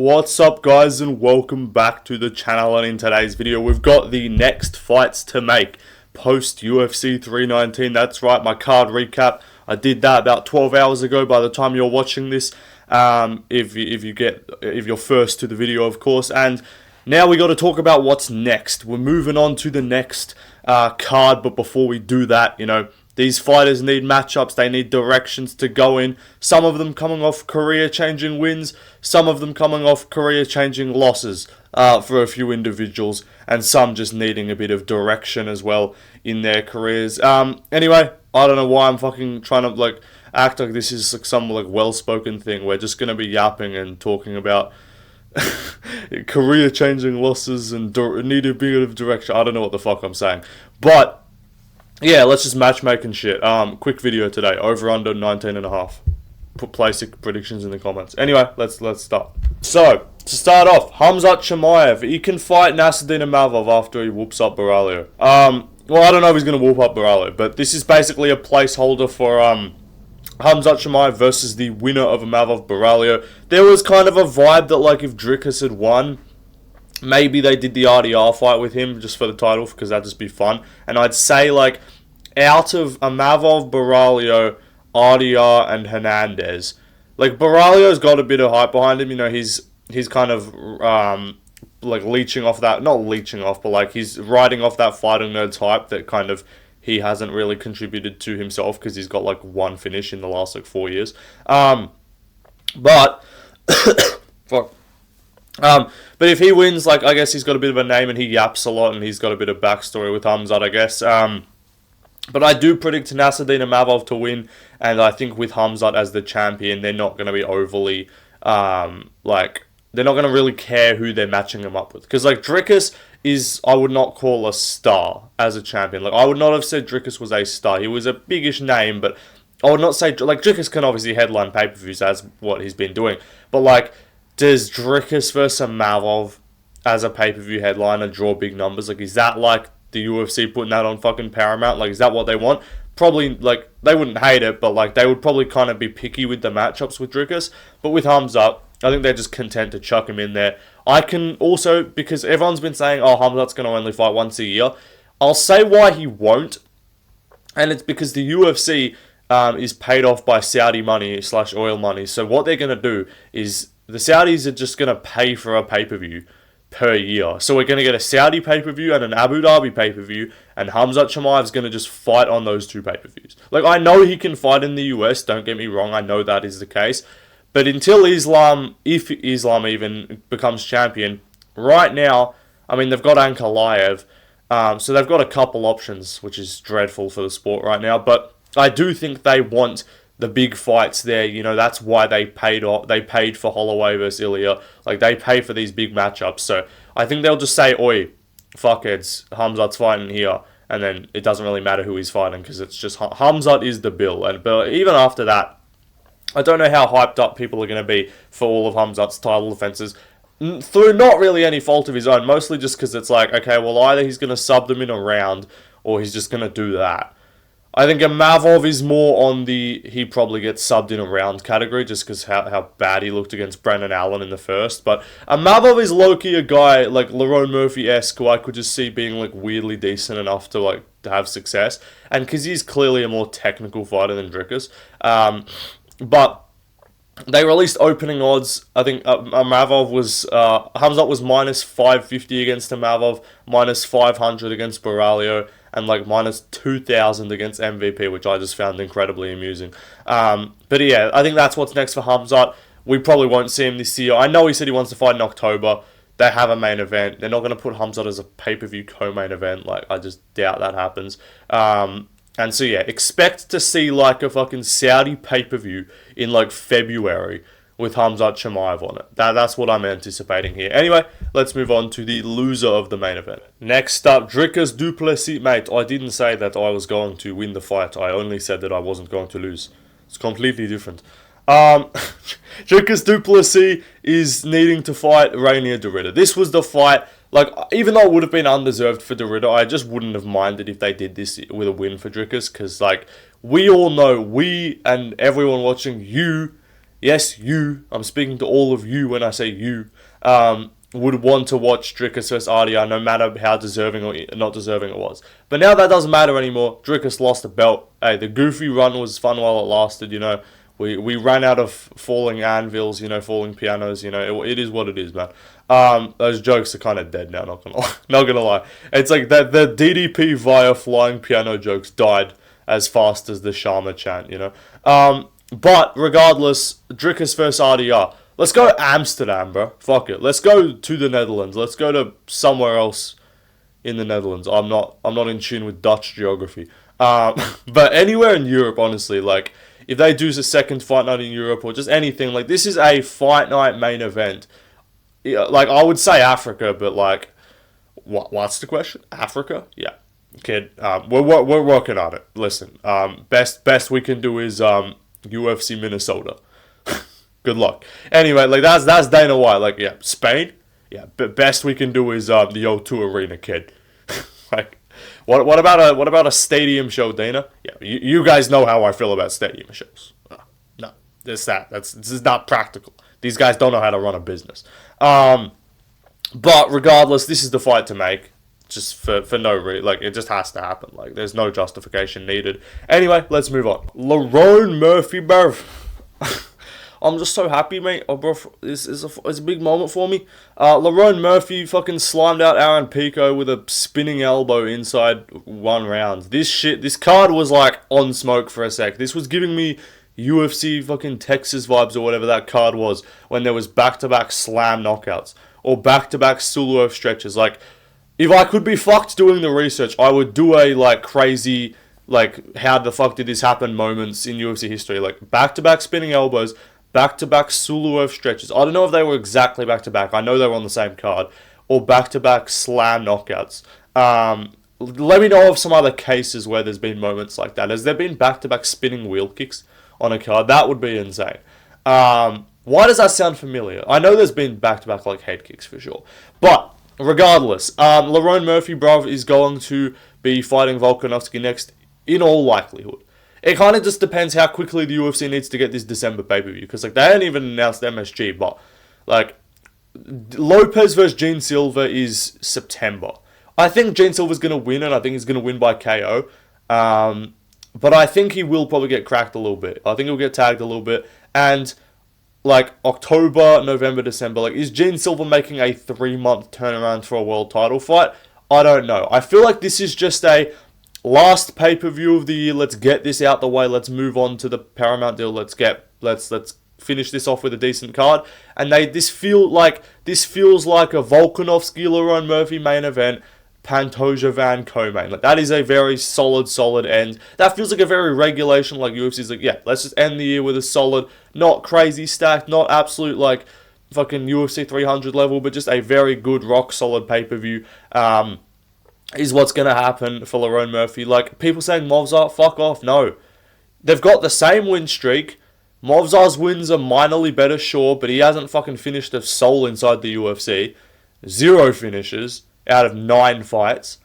What's up, guys, and welcome back to the channel. And in today's video we've got the next fights to make post UFC 319. That's right, my card recap. I did that about 12 hours ago by the time you're watching this, if you're first to the video, of course. And now we got to talk about what's next. We're moving on to the next card, but before we do that, these fighters need matchups, they need directions to go in. Some of them coming off career-changing wins, some of them coming off career-changing losses for a few individuals, and some just needing a bit of direction as well in their careers. Anyway, I don't know why I'm fucking trying to act like this is some well-spoken thing. We're just going to be yapping and talking about career-changing losses and need a bit of direction. I don't know what the fuck I'm saying. But yeah, let's just matchmaking shit. Quick video today. Over under 19.5. Place predictions in the comments. Anyway, let's start. So, to start off, Khamzat Chimaev. He can fight Nasruddin Imavov after he whoops up Baralho. Well, I don't know if he's going to whoop up Baralho, but this is basically a placeholder for Khamzat Chimaev versus the winner of Imavov Baralho. There was kind of a vibe that if Dricus had won, maybe they did the RDR fight with him just for the title, because that'd just be fun. And I'd say, out of Imavov, Baralho, RDR, and Hernandez, Baralho's got a bit of hype behind him. He's kind of, leeching off that, not leeching off, but he's riding off that fighting nerd hype that kind of he hasn't really contributed to himself, because he's got, one finish in the last, 4 years. But, fuck. But if he wins, I guess he's got a bit of a name and he yaps a lot and he's got a bit of backstory with Khamzat, I guess. But I do predict Nasruddin Imavov to win, and I think with Khamzat as the champion, they're not going to be overly, they're not going to really care who they're matching him up with. Because, Dricus is, I would not call a star as a champion. I would not have said Dricus was a star. He was a biggish name, but I would not say, Dricus can obviously headline pay-per-views, that's what he's been doing. But, does Dricus versus Imavov as a pay-per-view headliner draw big numbers? Is that the UFC putting that on fucking Paramount? Is that what they want? Probably, they wouldn't hate it, but, they would probably kind of be picky with the matchups with Dricus. But with Khamzat, I think they're just content to chuck him in there. I can also, because everyone's been saying, oh, Khamzat's going to only fight once a year. I'll say why he won't, and it's because the UFC is paid off by Saudi money / oil money. So what they're going to do is, the Saudis are just going to pay for a pay-per-view per year. So we're going to get a Saudi pay-per-view and an Abu Dhabi pay-per-view, and Khamzat Chimaev's going to just fight on those two pay-per-views. I know he can fight in the US, don't get me wrong, I know that is the case. But until Islam, if Islam even becomes champion, right now, they've got Ankalaev, so they've got a couple options, which is dreadful for the sport right now. But I do think they want the big fights there. That's why they paid for Holloway versus Ilya. They pay for these big matchups. So I think they'll just say, oi, fuckheads, Khamzat's fighting here. And then it doesn't really matter who he's fighting, because it's just Khamzat is the bill. But even after that, I don't know how hyped up people are going to be for all of Khamzat's title defenses, through not really any fault of his own, mostly just because it's okay, well, either he's going to sub them in a round, or he's just going to do that. I think Imavov is more on the he probably gets subbed in a round category, just because how bad he looked against Brendan Allen in the first. But Imavov is low-key a guy like Lerone Murphy-esque, who I could just see being weirdly decent enough to have success. And because he's clearly a more technical fighter than Dricus. But they released opening odds. I think Khamzat was minus 550 against Imavov, minus 500 against Baralho, and minus 2,000 against MVP, which I just found incredibly amusing. But yeah, I think that's what's next for Khamzat. We probably won't see him this year. I know he said he wants to fight in October. They have a main event. They're not going to put Khamzat as a pay-per-view co-main event. I just doubt that happens. And so yeah, expect to see a fucking Saudi pay-per-view in February with Khamzat Chimaev on it. That's what I'm anticipating here. Anyway, let's move on to the loser of the main event. Next up, Dricus du Plessis. Mate, I didn't say that I was going to win the fight. I only said that I wasn't going to lose. It's completely different. Dricus du Plessis is needing to fight Rainier Derrida. This was the fight, even though it would have been undeserved for Derrida, I just wouldn't have minded if they did this with a win for Dricus, because, we all know, we and everyone watching, you yes, I'm speaking to all of you when I say you, would want to watch Dricus vs RDR no matter how deserving or not deserving it was. But now that doesn't matter anymore. Dricus lost the belt. Hey, the goofy run was fun while it lasted, you know. We ran out of falling anvils, you know, falling pianos, you know. It is what it is, man. Those jokes are kind of dead now, not gonna lie. It's like the DDP via flying piano jokes died as fast as the Sharma chant, you know. But regardless, Dricus vs RDR. Let's go to Amsterdam, bro. Fuck it. Let's go to the Netherlands. Let's go to somewhere else in the Netherlands. I'm not in tune with Dutch geography. But anywhere in Europe, honestly, like, if they do a second fight night in Europe or just anything, like, this is a fight night main event. Yeah, like, I would say Africa, but, like, what's the question? Africa? Yeah. Kid, we're working on it. Listen, best we can do is UFC Minnesota. Good luck. Anyway, like, that's Dana White. Like, yeah, Spain. Yeah, but best we can do is the O2 Arena, kid. Like, what about a stadium show, Dana? Yeah, you guys know how I feel about stadium shows. No, this is not practical. These guys don't know how to run a business. But regardless, this is the fight to make. Just for no reason. Like, it just has to happen. Like, there's no justification needed. Anyway, let's move on. Lerone Murphy, bro. I'm just so happy, mate. Oh, bro, it's a big moment for me. Lerone Murphy fucking slimed out Aaron Pico with a spinning elbow inside 1 round. This card was like on smoke for a sec. This was giving me UFC fucking Texas vibes or whatever that card was when there was back-to-back slam knockouts or back-to-back Suluev stretches. Like, if I could be fucked doing the research, I would do a, like, crazy, like, how the fuck did this happen moments in UFC history. Like, back-to-back spinning elbows, back-to-back Suluev stretches. I don't know if they were exactly back-to-back. I know they were on the same card. Or back-to-back slam knockouts. Let me know of some other cases where there's been moments like that. Has there been back-to-back spinning wheel kicks on a card? That would be insane. Why does that sound familiar? I know there's been back-to-back, like, head kicks for sure. But regardless, Lerone Murphy, bruv, is going to be fighting Volkanovski next in all likelihood. It kind of just depends how quickly the UFC needs to get this December pay-per-view. Because, like, they haven't even announced MSG. But, like, Lopez versus Gene Silva is September. I think Gene Silva's going to win, and I think he's going to win by KO. But I think he will probably get cracked a little bit. I think he'll get tagged a little bit. And, like, October, November, December. Like, is Gene Silva making a 3-month turnaround for a world title fight? I don't know. I feel like this is just a last pay-per-view of the year. Let's get this out the way. Let's move on to the Paramount deal. Let's finish this off with a decent card. And this feels like a Volkanovski Lerone Murphy main event, Pantoja Van co-main. Like, that is a very solid end. That feels like a very regulation, like UFC's like, yeah, let's just end the year with a solid, not crazy stacked, not absolute like fucking UFC 300 level, but just a very good rock solid pay-per-view. Is what's going to happen for Lerone Murphy. Like, people saying Movzar, fuck off. No. They've got the same win streak. Movzar's wins are minorly better, sure, but he hasn't fucking finished a soul inside the UFC. 0 finishes out of 9 fights.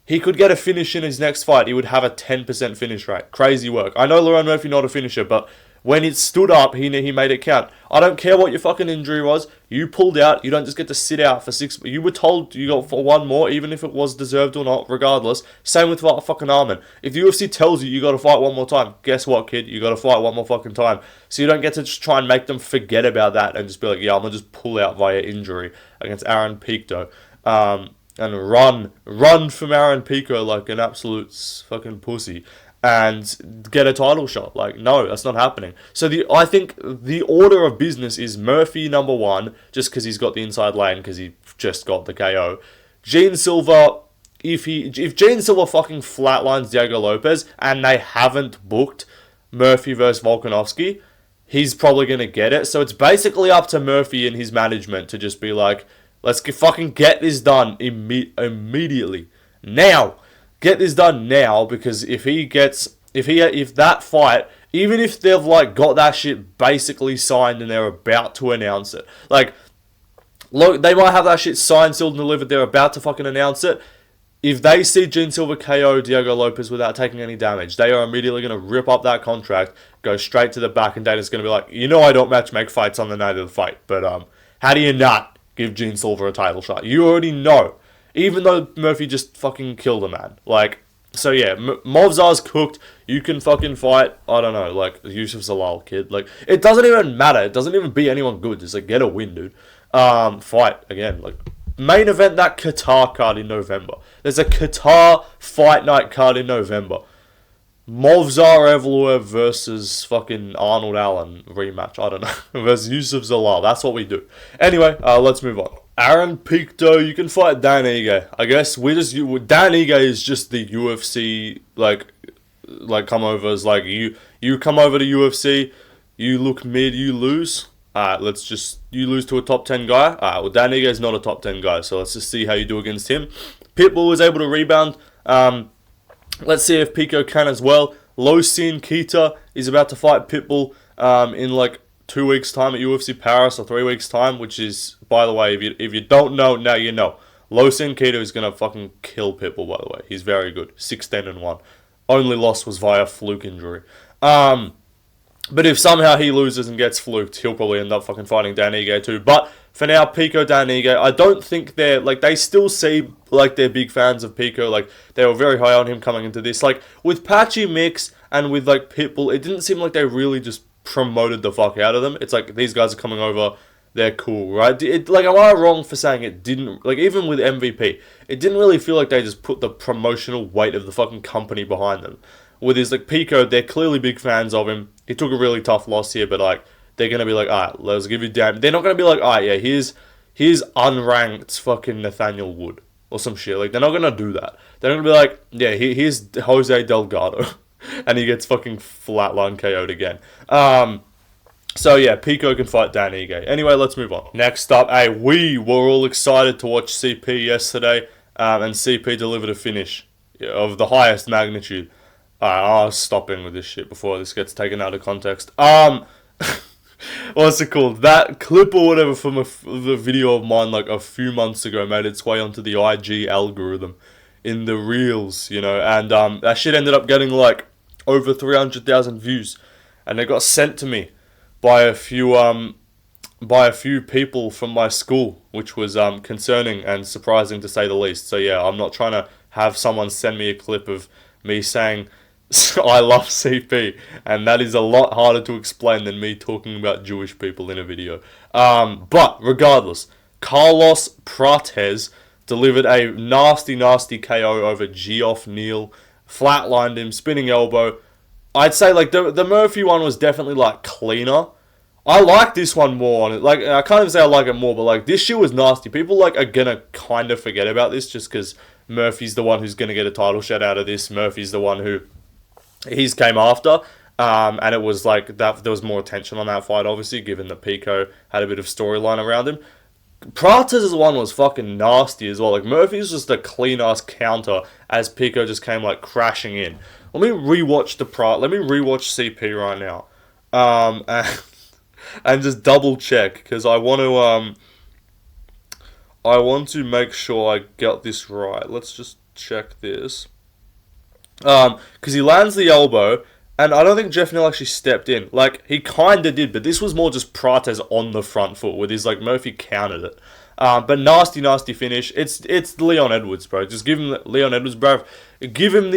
He could get a finish in his next fight. He would have a 10% finish rate. Crazy work. I know Lerone Murphy not a finisher, but when it stood up, he made it count. I don't care what your fucking injury was. You pulled out. You don't just get to sit out for 6. You were told you got for 1 more, even if it was deserved or not, regardless. Same with fucking Armin. If the UFC tells you got to fight 1 more time, guess what, kid? You got to fight 1 more fucking time. So you don't get to just try and make them forget about that and just be like, yeah, I'm going to just pull out via injury against Aaron Pico. And run from Aaron Pico like an absolute fucking pussy. And get a title shot. Like, no, that's not happening. So I think the order of business is Murphy number 1, just because he's got the inside lane, because he just got the KO. Gene Silva, if Gene Silva fucking flatlines Diego Lopez, and they haven't booked Murphy versus Volkanovski, he's probably going to get it. So it's basically up to Murphy and his management to just be like, let's fucking get this done immediately. Now! Get this done now, because if that fight, even if they've like got that shit basically signed and they're about to announce it, like, look, they might have that shit signed, sealed, and delivered, they're about to fucking announce it. if they see Gene Silva KO Diego Lopez without taking any damage, they are immediately going to rip up that contract, go straight to the back, and Dana's going to be like, I don't matchmake fights on the night of the fight, but how do you not give Gene Silva a title shot? You already know. Even though Murphy just fucking killed a man. So yeah, Movzar's cooked. You can fucking fight, I don't know, Yusuf Zalal, kid. It doesn't even matter. It doesn't even beat anyone good. Just, get a win, dude. Fight, again, main event that Qatar card in November. There's a Qatar fight night card in November. Movzar Evloev versus fucking Arnold Allen rematch. I don't know. Versus Yusuf Zalal. That's what we do. Anyway, let's move on. Aaron Pico, you can fight Dan Ige. I guess Dan Ige is just the UFC, come overs. You come over to UFC, you look mid, you lose. You lose to a top 10 guy. Well, Dan Ige is not a top 10 guy, so let's just see how you do against him. Pitbull was able to rebound. Let's see if Pico can as well. Losin Kita is about to fight Pitbull in 2 weeks' time at UFC Paris, or 3 weeks' time, which is, by the way, if you don't know, now you know. Losin Kita is going to fucking kill Pitbull, by the way. He's very good. 6-10-1. Only loss was via fluke injury. But if somehow he loses and gets fluked, he'll probably end up fucking fighting Dan Ige too. But for now, Pico, Dan Ige, I don't think they're, they still see, they're big fans of Pico. They were very high on him coming into this. With Patchy Mix and with, Pitbull, it didn't seem like they really just promoted the fuck out of them. It's these guys are coming over, they're cool, right? Am I wrong for saying it didn't, even with MVP, it didn't really feel like they just put the promotional weight of the fucking company behind them. With his, Pico, they're clearly big fans of him. He took a really tough loss here, but, they're going to be alright, let's give you damn. They're not going to be alright, yeah, here's unranked fucking Nathaniel Wood or some shit. They're not going to do that. They're going to be yeah, here's Jose Delgado. And he gets fucking flatline KO'd again. So yeah, Pico can fight Dan Ige. Anyway, let's move on. Next up, we were all excited to watch CP yesterday, and CP delivered a finish of the highest magnitude. I'll stop in with this shit before this gets taken out of context. What's it called? That clip or whatever from the video of mine a few months ago made its way onto the IG algorithm in the reels, and that shit ended up getting over 300,000 views, and it got sent to me by a few people from my school, which was concerning and surprising to say the least. So yeah, I'm not trying to have someone send me a clip of me saying I love CP, and that is a lot harder to explain than me talking about Jewish people in a video. But regardless, Carlos Prates delivered a nasty KO over Geoff Neal, flatlined him, spinning elbow. I'd say the Murphy one was definitely cleaner. I like this one more. I can't even say I like it more, but this shit was nasty. People are gonna kind of forget about this just because Murphy's the one who's gonna get a title shot out of this. Murphy's the one who he's came after. And it was that there was more attention on that fight, obviously, given that Pico had a bit of storyline around him. Prates' one was fucking nasty as well. Murphy's just a clean-ass counter as Pico just came, crashing in. Let me rewatch Let me rewatch CP right now. And just double-check, because I want to make sure I get this right. Let's just check this. Because he lands the elbow, and I don't think Geoff Neal actually stepped in. He kinda did, but this was more just Prates on the front foot with his, Murphy countered it. But nasty finish. It's Leon Edwards, bro. Just give him Leon Edwards, bro. Give him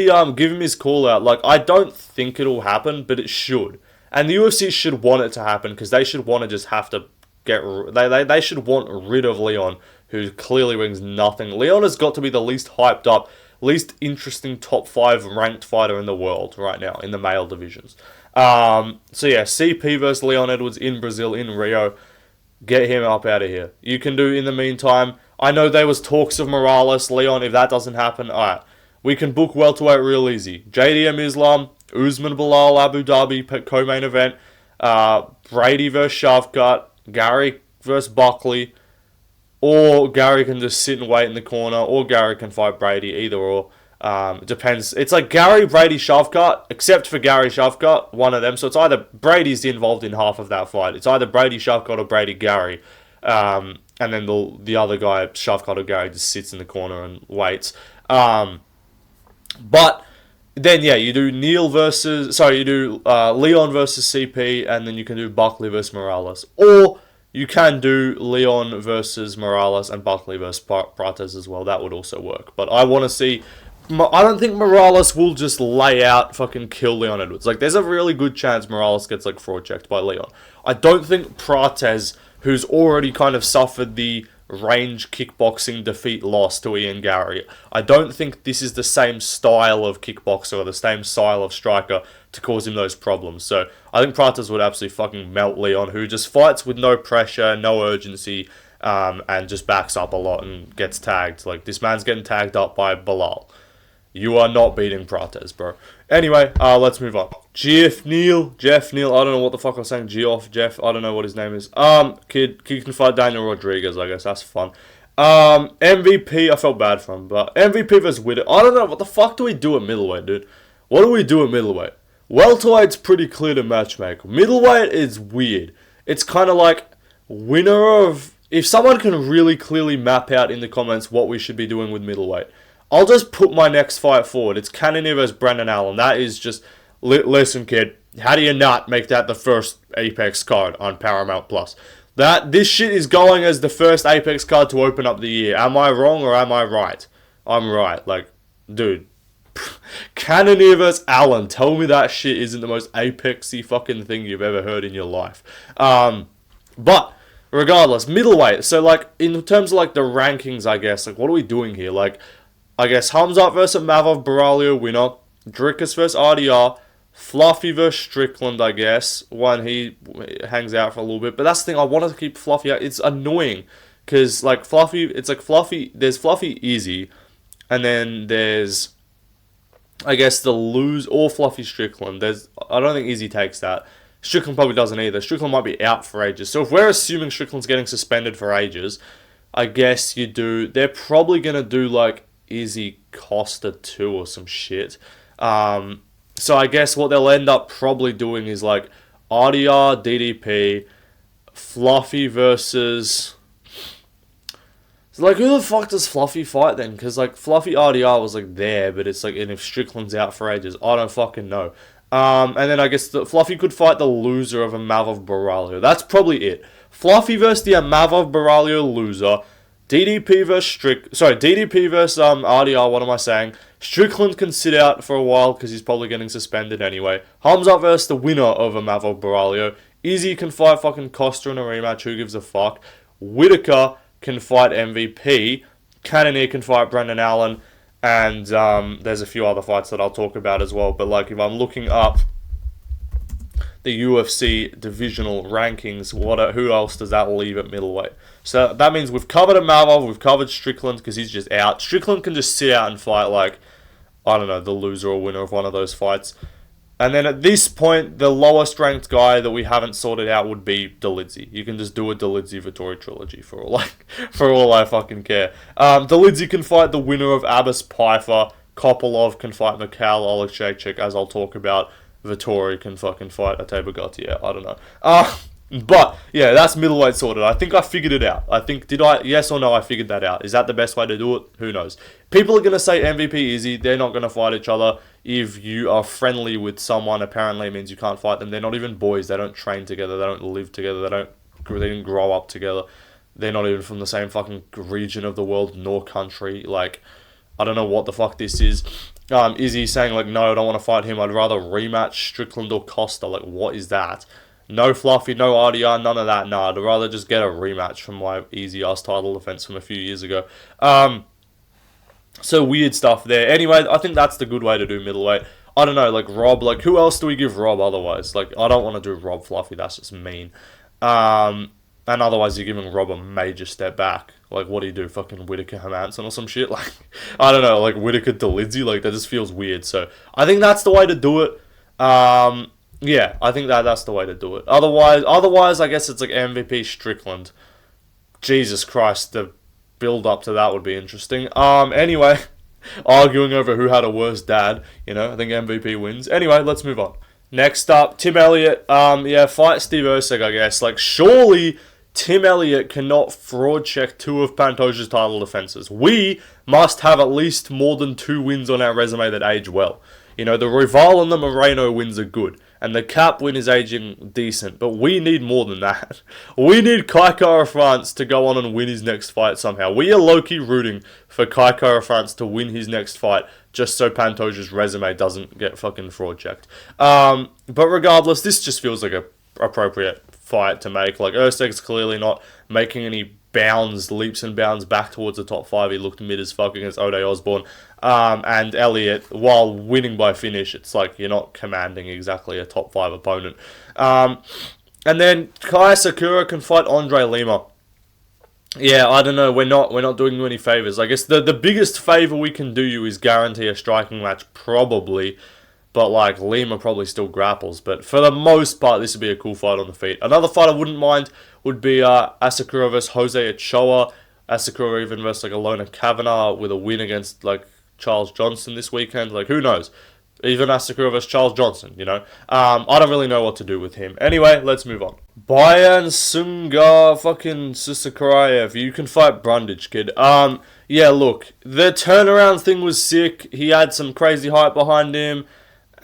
his call out. I don't think it'll happen, but it should. And the UFC should want it to happen, because they should want to just have to they should want rid of Leon, who clearly brings nothing. Leon has got to be the least hyped up, least interesting top 5 ranked fighter in the world right now in the male divisions. So yeah, CP versus Leon Edwards in Brazil, in Rio. Get him up out of here. You can do in the meantime. I know there was talks of Morales, Leon. If that doesn't happen, alright. We can book welterweight real easy. JDM Islam, Usman Bilal, Abu Dhabi co-main event. Brady versus Shavkat. Gary versus Buckley. Or Gary can just sit and wait in the corner. Or Gary can fight Brady. Either or. It depends. It's Gary, Brady, Shavkat, except for Gary, Shavkat, one of them. So it's either Brady's involved in half of that fight. It's either Brady, Shavkat, or Brady, Gary. And then the other guy, Shavkat or Gary, just sits in the corner and waits. But then, yeah, you do Leon versus CP, and then you can do Buckley versus Morales. Or you can do Leon versus Morales and Buckley versus Prates as well. That would also work. But I want to see... I don't think Morales will just lay out, fucking kill Leon Edwards. Like, there's a really good chance Morales gets, like, fraud checked by Leon. I don't think Prates, who's already kind of suffered the range kickboxing defeat loss to Ian Gary, I don't think this is the same style of kickboxer or the same style of striker to cause him those problems. So I think Prates would absolutely fucking melt Leon, who just fights with no pressure, no urgency, and just backs up a lot and gets tagged. Like, this man's getting tagged up by Bilal. You are not beating Prates, bro. Anyway, let's move on. Jeff Neal, I don't know what the fuck I was saying. Jeff, I don't know what his name is. Kid can fight Daniel Rodriguez, I guess, that's fun. MVP, I felt bad for him, but MVP versus Witter. I don't know, what the fuck do we do at middleweight, dude? What do we do at middleweight? Welterweight's pretty clear to matchmake. Middleweight is weird. It's kind of like, winner of... If someone can really clearly map out in the comments what we should be doing with middleweight, I'll just put my next fight forward. It's Cannonier versus Brendan Allen. That is just... Listen, kid. How do you not make that the first Apex card on Paramount Plus? This shit is going as the first Apex card to open up the year. Am I wrong or am I right? I'm right. Like, dude. Cannonier versus Allen. Tell me that shit isn't the most Apexy fucking thing you've ever heard in your life. But... regardless, middleweight. So, like, in terms of, like, the rankings, I guess, like, what are we doing here? Like, I guess Khamzat versus Mavov Baralio winner, Dricus versus RDR, Fluffy versus Strickland, I guess, when he hangs out for a little bit. But that's the thing, I want to keep Fluffy out. It's annoying, because, like, Fluffy, it's like Fluffy, there's Fluffy Easy, and then there's, I guess, or Fluffy Strickland. I don't think Easy takes that. Strickland probably doesn't either. Strickland might be out for ages. So if we're assuming Strickland's getting suspended for ages, I guess they're probably going to do, like, Izzy Costa 2 or some shit. So I guess what they'll end up probably doing is, like, RDR, DDP, Fluffy versus... So, like, who the fuck does Fluffy fight then? Because, like, Fluffy RDR was, like, there, but it's, like, and if Strickland's out for ages, I don't fucking know. And then I guess Fluffy could fight the loser of a Mavov Baralio. That's probably it. Fluffy versus the Mavov Baralio loser. DDP versus RDR, what am I saying? Strickland can sit out for a while because he's probably getting suspended anyway. Khamzat versus the winner of a Mavov Baralio. Izzy can fight fucking Costa in a rematch, who gives a fuck? Whitaker can fight MVP. Cannonier can fight Brendan Allen. And there's a few other fights that I'll talk about as well. But, like, if I'm looking up the UFC divisional rankings, who else does that leave at middleweight? So that means we've covered Mavov, we've covered Strickland because he's just out. Strickland can just sit out and fight, like, I don't know, the loser or winner of one of those fights. And then at this point, the lowest ranked guy that we haven't sorted out would be Dolidze. You can just do a Dolidze-Vittori trilogy for all I fucking care. Dolidze can fight the winner of Abbas Pfeiffer. Kopolov can fight Mikhail Oleksiejczuk, as I'll talk about. Vittori can fucking fight Ate Bogatia. I don't know. But, yeah, that's middleweight sorted. I think I figured it out. Yes or no, I figured that out. Is that the best way to do it? Who knows? People are going to say MVP Izzy. They're not going to fight each other. If you are friendly with someone, apparently it means you can't fight them. They're not even boys. They don't train together. They don't live together. They didn't grow up together. They're not even from the same fucking region of the world nor country. Like, I don't know what the fuck this is. Izzy saying, like, no, I don't want to fight him. I'd rather rematch Strickland or Costa. Like, what is that? No Fluffy, no RDR, none of that. Nah, I'd rather just get a rematch from my easy-ass title defense from a few years ago. So weird stuff there. Anyway, I think that's the good way to do middleweight. I don't know, like Rob, like who else do we give Rob otherwise? Like, I don't want to do Rob Fluffy, that's just mean. And otherwise you're giving Rob a major step back. Like, what do you do? Fucking Whitaker Hermanson or some shit? Like, I don't know, like Whitaker Dolidze, like that just feels weird. So I think that's the way to do it. Yeah, I think that's the way to do it. Otherwise, I guess it's like MVP Strickland. Jesus Christ, the build up to that would be interesting. Anyway, arguing over who had a worse dad, I think MVP wins. Anyway, let's move on. Next up, Tim Elliott. Fight Steve Erceg, I guess. Like, surely Tim Elliott cannot fraud check 2 of Pantoja's title defenses. We must have at least more than 2 wins on our resume that age well. You know, the Rival and the Moreno wins are good, and the Cap win is aging decent, but we need more than that. We need Kai Kara-France to go on and win his next fight somehow. We are low-key rooting for Kai Kara-France to win his next fight, just so Pantoja's resume doesn't get fucking fraud checked. But regardless, this just feels like a appropriate fight to make. Like, Urseg's clearly not making any leaps and bounds back towards the top 5. He looked mid as fuck against Ode Osborne. And Elliott, while winning by finish, it's like you're not commanding exactly a top 5 opponent. And then Kai Sakura can fight Andre Lima. Yeah, I don't know. We're not doing you any favors. I guess the biggest favor we can do you is guarantee a striking match, probably. But, like, Lima probably still grapples. But for the most part, this would be a cool fight on the feet. Another fight I wouldn't mind would be Asakura versus Jose Ochoa. Asakura even versus, like, Alona Kavanagh with a win against, like, Charles Johnson this weekend. Like, who knows? Even Asakura versus Charles Johnson, you know? I don't really know what to do with him. Anyway, let's move on. Bayan Sungar fucking Susakarayev. You can fight Brundage, kid. Yeah, look. The turnaround thing was sick. He had some crazy hype behind him.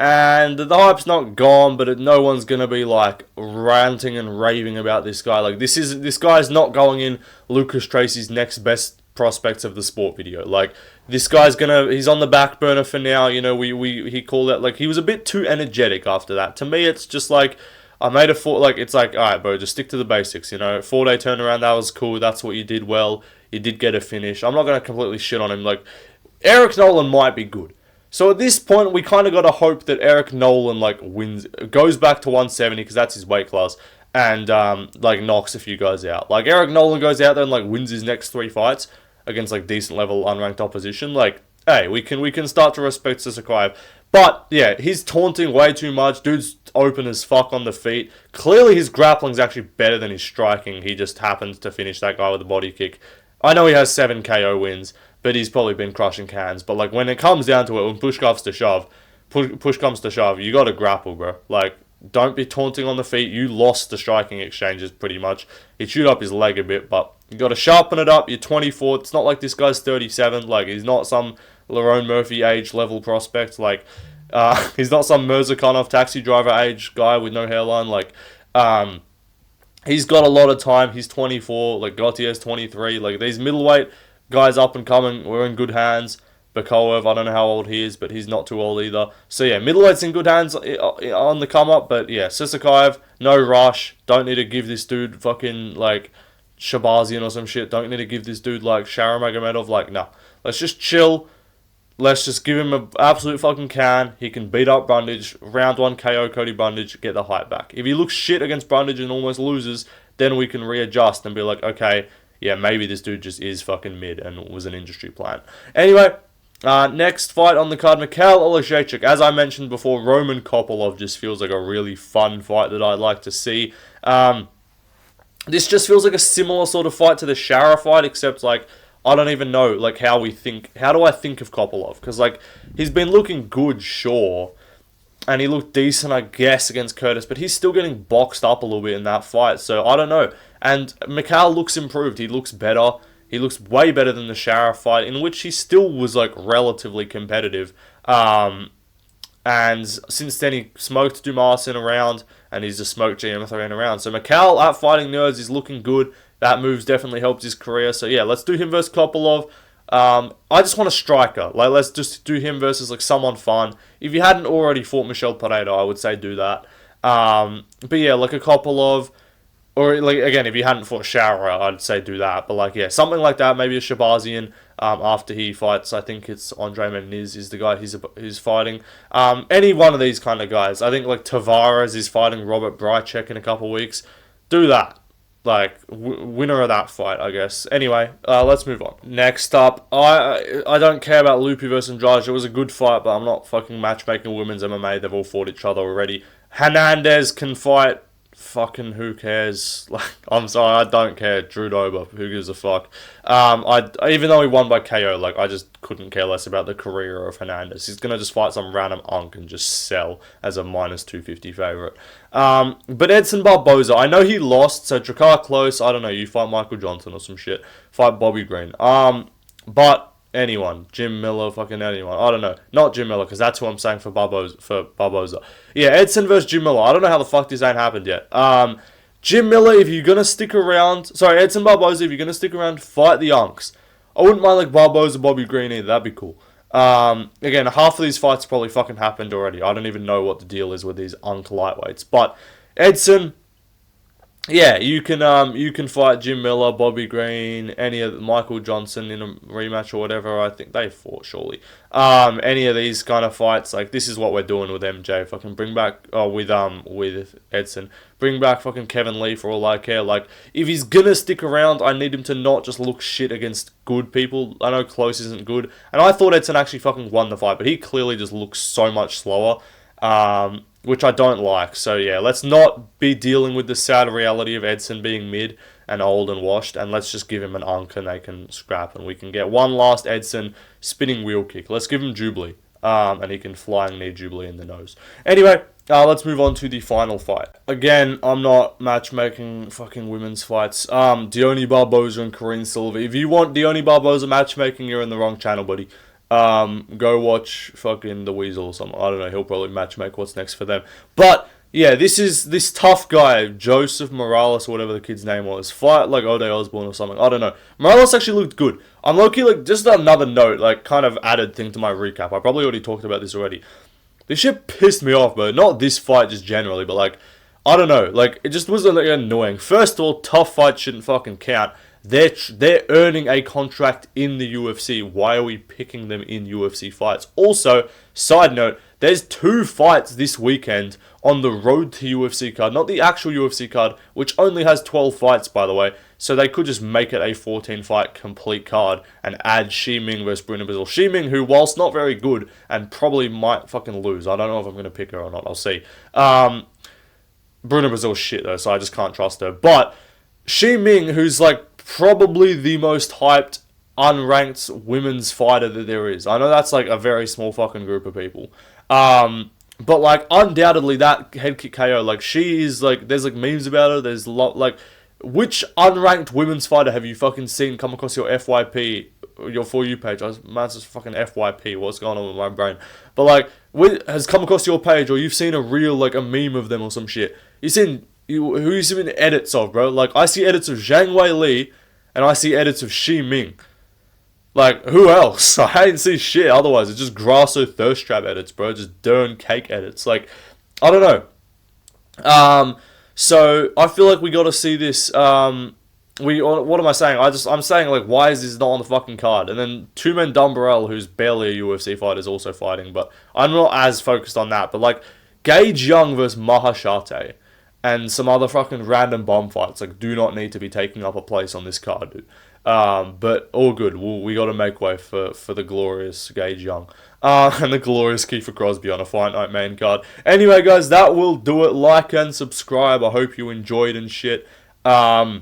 And the hype's not gone, but no one's going to be, like, ranting and raving about this guy. Like, this guy's not going in Lucas Tracy's next best prospects of the sport video. Like, this guy's he's on the back burner for now. You know, he called it, like, he was a bit too energetic after that. To me, it's just like, I made it's like, alright, bro, just stick to the basics, you know. 4-day turnaround, that was cool. That's what you did well. You did get a finish. I'm not going to completely shit on him. Like, Eric Nolan might be good. So at this point, we kind of got to hope that Eric Nolan, like, goes back to 170, because that's his weight class, and, like, knocks a few guys out. Like, Eric Nolan goes out there and, like, wins his next 3 fights against, like, decent level unranked opposition. Like, hey, we can start to respect Susakayev. But, yeah, he's taunting way too much. Dude's open as fuck on the feet. Clearly his grappling's actually better than his striking. He just happens to finish that guy with a body kick. I know he has 7 KO wins, but he's probably been crushing cans. But, like, when it comes down to it, when push comes to shove, you got to grapple, bro. Like, don't be taunting on the feet. You lost the striking exchanges pretty much. He chewed up his leg a bit, but you got to sharpen it up. You're 24. It's not like this guy's 37. Like, he's not some Lerone Murphy age level prospect. Like, he's not some Mirzakhanov taxi driver age guy with no hairline. Like, he's got a lot of time. He's 24. Like, Gautier's 23. Like, these middleweight guys up and coming, we're in good hands. Bakoev, I don't know how old he is, but he's not too old either. So yeah, middleweight's in good hands on the come up, but yeah, Susakayev, no rush. Don't need to give this dude fucking, like, Shabazian or some shit. Don't need to give this dude, like, Sharamagomedov. Like, no. Let's just chill. Let's just give him an absolute fucking can. He can beat up Brundage. Round 1 KO Cody Brundage, get the hype back. If he looks shit against Brundage and almost loses, then we can readjust and be like, okay, yeah, maybe this dude just is fucking mid and was an industry plan. Anyway, next fight on the card, Mikhail Oleksiejczuk. As I mentioned before, Roman Kopylov just feels like a really fun fight that I'd like to see. This just feels like a similar sort of fight to the Shara fight, except, like, I don't even know, like, how do I think of Kopylov? Because, like, he's been looking good, sure, and he looked decent, I guess, against Curtis, but he's still getting boxed up a little bit in that fight, so I don't know. And Mikhail looks improved. He looks better. He looks way better than the Shara fight, in which he still was, like, relatively competitive. And since then, he smoked Dumas in a round, and he's just smoked GM3 in a round. So Mikhail, at Fighting Nerds, is looking good. That move's definitely helped his career. So yeah, let's do him versus Kopylov. I just want a striker. Like, let's just do him versus, like, someone fun. If you hadn't already fought Michel Pereira, I would say do that. But yeah, like a Kopylov. Or, like, again, if you hadn't fought Shara, I'd say do that. But, like, yeah, something like that. Maybe a Shabazian after he fights. I think it's Andre Meniz is the guy he's fighting. Any one of these kind of guys. I think, like, Tavares is fighting Robert Brychek in a couple weeks. Do that. Like, winner of that fight, I guess. Anyway, let's move on. Next up, I don't care about Lupi versus Andrade. It was a good fight, but I'm not fucking matchmaking women's MMA. They've all fought each other already. Hernandez can fight fucking who cares? Like, I'm sorry, I don't care. Drew Dober, who gives a fuck? Even though he won by KO, like, I just couldn't care less about the career of Hernandez. He's gonna just fight some random unk and just sell as a -250 favorite. But Edson Barboza, I know he lost, so Drakkar close. I don't know. You fight Michael Johnson or some shit. Fight Bobby Green. But anyone, Jim Miller, fucking anyone. I don't know. Not Jim Miller, because that's who I'm saying for Barboza. Yeah, Edson versus Jim Miller. I don't know how the fuck this ain't happened yet. Jim Miller, if you're gonna stick around, sorry, Edson Barboza, if you're gonna stick around, fight the unks. I wouldn't mind like Barboza, Bobby Green either. That'd be cool. Again, half of these fights probably fucking happened already. I don't even know what the deal is with these unk lightweights. But Edson, yeah, you can fight Jim Miller, Bobby Green, any of Michael Johnson in a rematch or whatever. I think they fought surely. Any of these kind of fights, like this is what we're doing with MJ. Fucking bring back with Edson, bring back fucking Kevin Lee for all I care. Like if he's gonna stick around, I need him to not just look shit against good people. I know close isn't good, and I thought Edson actually fucking won the fight, but he clearly just looks so much slower. Which I don't like. So yeah, let's not be dealing with the sad reality of Edson being mid and old and washed, and let's just give him an unk and they can scrap, and we can get one last Edson spinning wheel kick. Let's give him Jubilee, and he can flying knee Jubilee in the nose. Anyway, let's move on to the final fight. Again, I'm not matchmaking fucking women's fights. Deone Barboza and Karine Silva. If you want Deone Barboza matchmaking, you're in the wrong channel, buddy. Go watch fucking The Weasel or something. I don't know, he'll probably matchmake what's next for them. But, yeah, this tough guy, Joseph Morales, or whatever the kid's name was, fight like Ode Osborne or something. I don't know. Morales actually looked good. I'm low-key, like, just another note, like, kind of added thing to my recap. I probably already talked about this already. This shit pissed me off, bro. Not this fight, just generally, but, like, I don't know. Like, it just was, like, annoying. First of all, tough fights shouldn't fucking count. They're earning a contract in the UFC. Why are we picking them in UFC fights? Also, side note, there's 2 fights this weekend on the road to UFC card, not the actual UFC card, which only has 12 fights, by the way. So they could just make it a 14-fight complete card and add Shi Ming versus Bruna Brazil. Shi Ming, who, whilst not very good, and probably might fucking lose. I don't know if I'm going to pick her or not. I'll see. Bruna Brazil's shit, though, so I just can't trust her. But Shi Ming, who's, like, probably the most hyped, unranked women's fighter that there is. I know that's, like, a very small fucking group of people. But, like, undoubtedly, that head kick KO, like, she is, like, there's, like, memes about her. There's a lot, like, which unranked women's fighter have you fucking seen come across your FYP, your For You page? Mine's just fucking FYP. What's going on with my brain? But, like, has come across your page, or you've seen a real, like, a meme of them or some shit. Who you seen edits of, bro? Like, I see edits of Zhang Wei Li, and I see edits of Shi Ming. Like, who else? I ain't see shit otherwise. It's just Grasso thirst trap edits, bro. Just Dern cake edits. Like, I don't know. So, I feel like we gotta see this, what am I saying? I'm saying, like, why is this not on the fucking card? And then Tumen Dumbarell, who's barely a UFC fighter, is also fighting, but I'm not as focused on that. But, like, Gage Young versus Mahashate and some other fucking random bomb fights, like, do not need to be taking up a place on this card, dude. But all good. We got to make way for the glorious Gage Young. And the glorious Kiefer Crosby on a Fight Night main card. Anyway, guys, that will do it. Like and subscribe. I hope you enjoyed and shit. Follow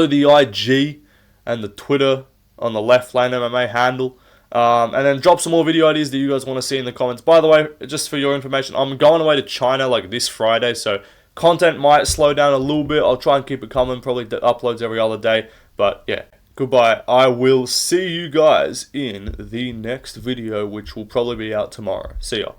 the IG and the Twitter on the Left Lane MMA handle. And then drop some more video ideas that you guys want to see in the comments. By the way, just for your information, I'm going away to China like this Friday, so content might slow down a little bit. I'll try and keep it coming, probably uploads every other day. But yeah, goodbye. I will see you guys in the next video, which will probably be out tomorrow. See ya.